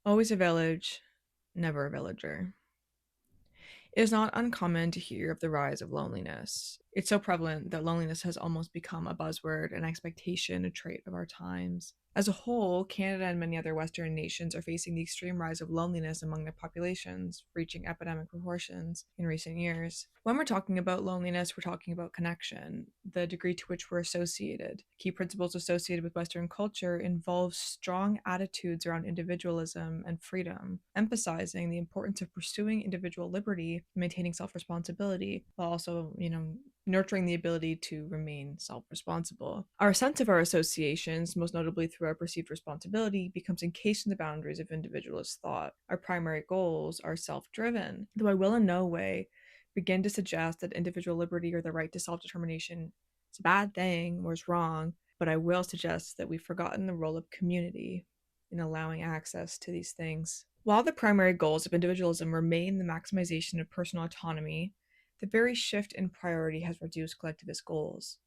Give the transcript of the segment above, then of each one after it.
Always a village, never a villager. It is not uncommon to hear of the rise of loneliness. It's so prevalent that loneliness has almost become a buzzword, an expectation, a trait of our times. As a whole, Canada and many other Western nations are facing the extreme rise of loneliness among their populations, reaching epidemic proportions in recent years. When we're talking about loneliness, we're talking about connection, the degree to which we're associated. Key principles associated with Western culture involve strong attitudes around individualism and freedom, emphasizing the importance of pursuing individual liberty, maintaining self-responsibility, while also, nurturing the ability to remain self-responsible. Our sense of our associations, most notably through our perceived responsibility, becomes encased in the boundaries of individualist thought. Our primary goals are self-driven, though I will in no way begin to suggest that individual liberty or the right to self-determination is a bad thing or is wrong, but I will suggest that we've forgotten the role of community in allowing access to these things. While the primary goals of individualism remain the maximization of personal autonomy, the very shift in priority has reduced collectivist goals.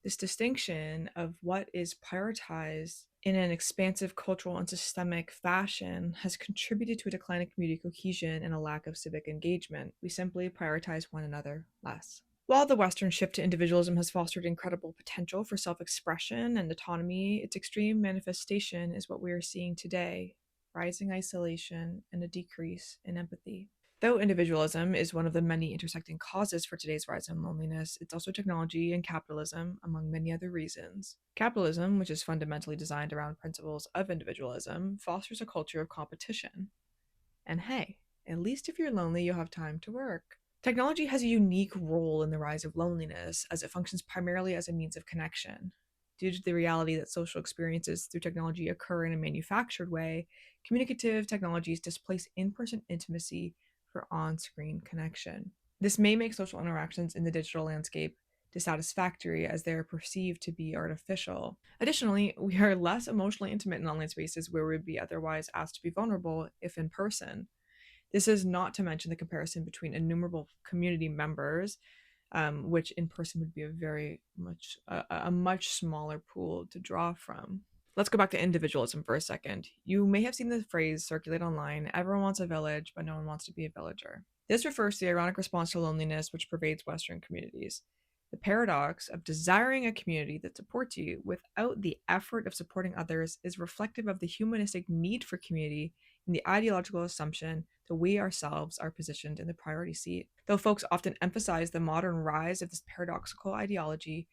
This distinction of what is prioritized in an expansive cultural and systemic fashion has contributed to a decline in community cohesion and a lack of civic engagement. We simply prioritize one another less. While the Western shift to individualism has fostered incredible potential for self-expression and autonomy, its extreme manifestation is what we are seeing today: rising isolation and a decrease in empathy. Though individualism is one of the many intersecting causes for today's rise in loneliness, it's also technology and capitalism, among many other reasons. Capitalism, which is fundamentally designed around principles of individualism, fosters a culture of competition. And hey, at least if you're lonely, you'll have time to work. Technology has a unique role in the rise of loneliness, as it functions primarily as a means of connection. Due to the reality that social experiences through technology occur in a manufactured way, communicative technologies displace in-person intimacy for on-screen connection. This may make social interactions in the digital landscape dissatisfactory as they are perceived to be artificial. Additionally, we are less emotionally intimate in online spaces where we would be otherwise asked to be vulnerable if in person. This is not to mention the comparison between innumerable community members, which in person would be a much smaller pool to draw from. Let's go back to individualism for a second. You may have seen the phrase circulate online: everyone wants a village, but no one wants to be a villager. This refers to the ironic response to loneliness which pervades Western communities. The paradox of desiring a community that supports you without the effort of supporting others is reflective of the humanistic need for community and the ideological assumption that we ourselves are positioned in the priority seat. Though folks often emphasize the modern rise of this paradoxical ideology,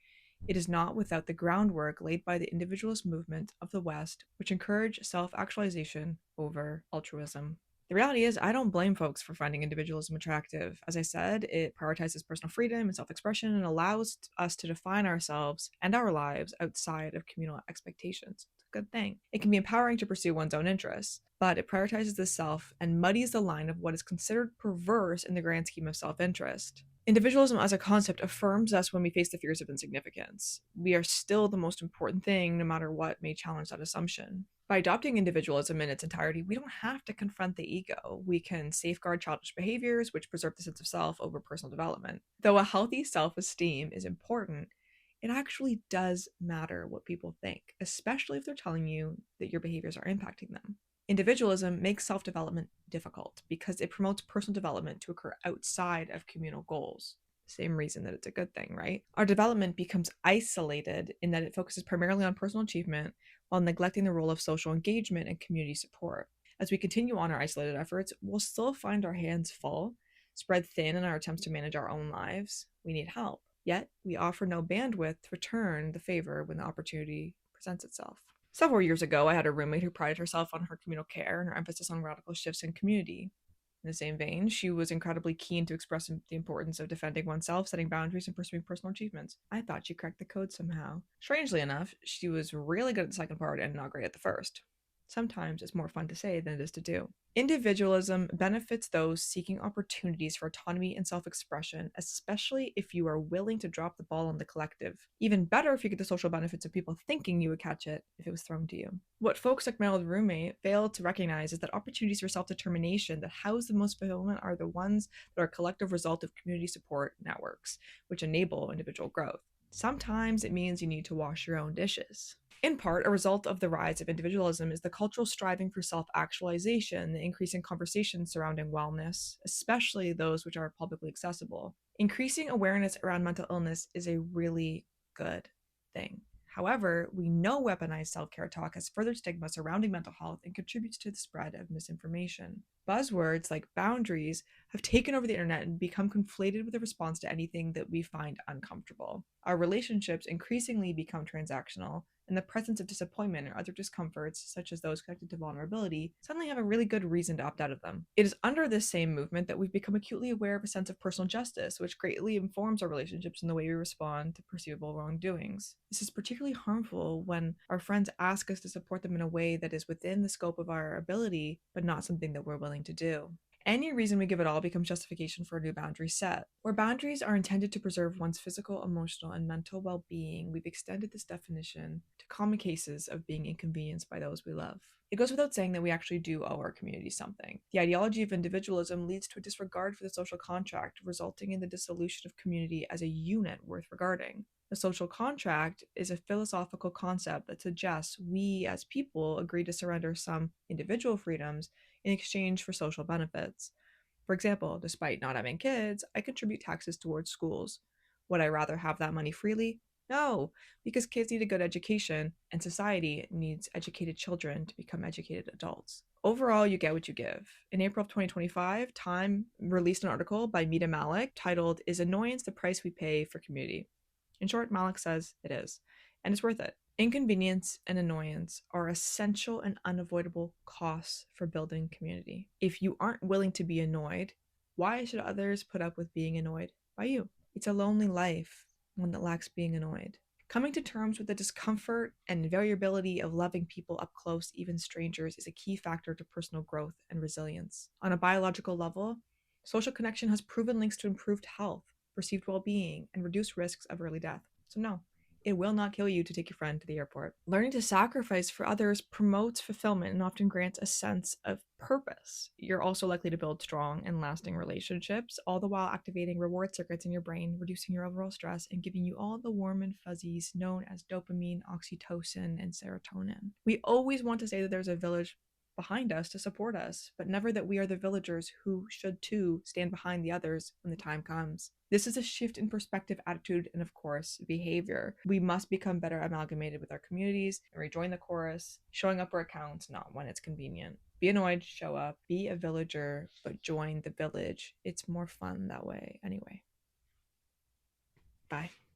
it is not without the groundwork laid by the individualist movement of the West, which encouraged self-actualization over altruism. The reality is, I don't blame folks for finding individualism attractive. As I said, it prioritizes personal freedom and self-expression and allows us to define ourselves and our lives outside of communal expectations. It's a good thing. It can be empowering to pursue one's own interests, but it prioritizes the self and muddies the line of what is considered perverse in the grand scheme of self-interest. Individualism as a concept affirms us when we face the fears of insignificance. We are still the most important thing, no matter what may challenge that assumption. By adopting individualism in its entirety, we don't have to confront the ego. We can safeguard childish behaviors, which preserve the sense of self over personal development. Though a healthy self-esteem is important, it actually does matter what people think, especially if they're telling you that your behaviors are impacting them. Individualism makes self-development difficult because it promotes personal development to occur outside of communal goals. Same reason that it's a good thing, right? Our development becomes isolated in that it focuses primarily on personal achievement while neglecting the role of social engagement and community support. As we continue on our isolated efforts, we'll still find our hands full, spread thin in our attempts to manage our own lives. We need help. Yet, we offer no bandwidth to return the favor when the opportunity presents itself. Several years ago, I had a roommate who prided herself on her communal care and her emphasis on radical shifts in community. In the same vein, she was incredibly keen to express the importance of defending oneself, setting boundaries, and pursuing personal achievements. I thought she cracked the code somehow. Strangely enough, she was really good at the second part and not great at the first. Sometimes it's more fun to say than it is to do. Individualism benefits those seeking opportunities for autonomy and self-expression, especially if you are willing to drop the ball on the collective. Even better if you get the social benefits of people thinking you would catch it if it was thrown to you. What folks like my old roommate failed to recognize is that opportunities for self-determination that house the most fulfillment are the ones that are a collective result of community support networks, which enable individual growth. Sometimes it means you need to wash your own dishes. In part, a result of the rise of individualism is the cultural striving for self actualization, the increasing conversations surrounding wellness, especially those which are publicly accessible. Increasing awareness around mental illness is a really good thing. However, we know weaponized self care talk has further stigma surrounding mental health and contributes to the spread of misinformation. Buzzwords like boundaries have taken over the internet and become conflated with a response to anything that we find uncomfortable. Our relationships increasingly become transactional, and the presence of disappointment or other discomforts, such as those connected to vulnerability, suddenly have a really good reason to opt out of them. It is under this same movement that we've become acutely aware of a sense of personal justice, which greatly informs our relationships and the way we respond to perceivable wrongdoings. This is particularly harmful when our friends ask us to support them in a way that is within the scope of our ability, but not something that we're willing to do. Any reason we give at all becomes justification for a new boundary set. Where boundaries are intended to preserve one's physical, emotional, and mental well being, we've extended this definition to common cases of being inconvenienced by those we love. It goes without saying that we actually do owe our community something. The ideology of individualism leads to a disregard for the social contract, resulting in the dissolution of community as a unit worth regarding. The social contract is a philosophical concept that suggests we as people agree to surrender some individual freedoms in exchange for social benefits. For example, despite not having kids, I contribute taxes towards schools. Would I rather have that money freely? No, because kids need a good education, and society needs educated children to become educated adults. Overall, you get what you give. In April of 2025, Time released an article by Mita Malik titled, "Is Annoyance the Price We Pay for Community?" In short, Malik says it is, and it's worth it. Inconvenience and annoyance are essential and unavoidable costs for building community. If you aren't willing to be annoyed, why should others put up with being annoyed by you? It's a lonely life, one that lacks being annoyed. Coming to terms with the discomfort and variability of loving people up close, even strangers, is a key factor to personal growth and resilience. On a biological level, social connection has proven links to improved health, perceived well being, and reduced risks of early death. So, no, it will not kill you to take your friend to the airport. Learning to sacrifice for others promotes fulfillment and often grants a sense of purpose. You're also likely to build strong and lasting relationships, all the while activating reward circuits in your brain, reducing your overall stress, and giving you all the warm and fuzzies known as dopamine, oxytocin, and serotonin. We always want to say that there's a village behind us to support us, but never that we are the villagers who should too stand behind the others when the time comes. This is a shift in perspective, attitude, and of course, behavior. We must become better amalgamated with our communities and rejoin the chorus, showing up where it counts, not when it's convenient. Be annoyed, show up, be a villager, but join the village. It's more fun that way anyway. Bye.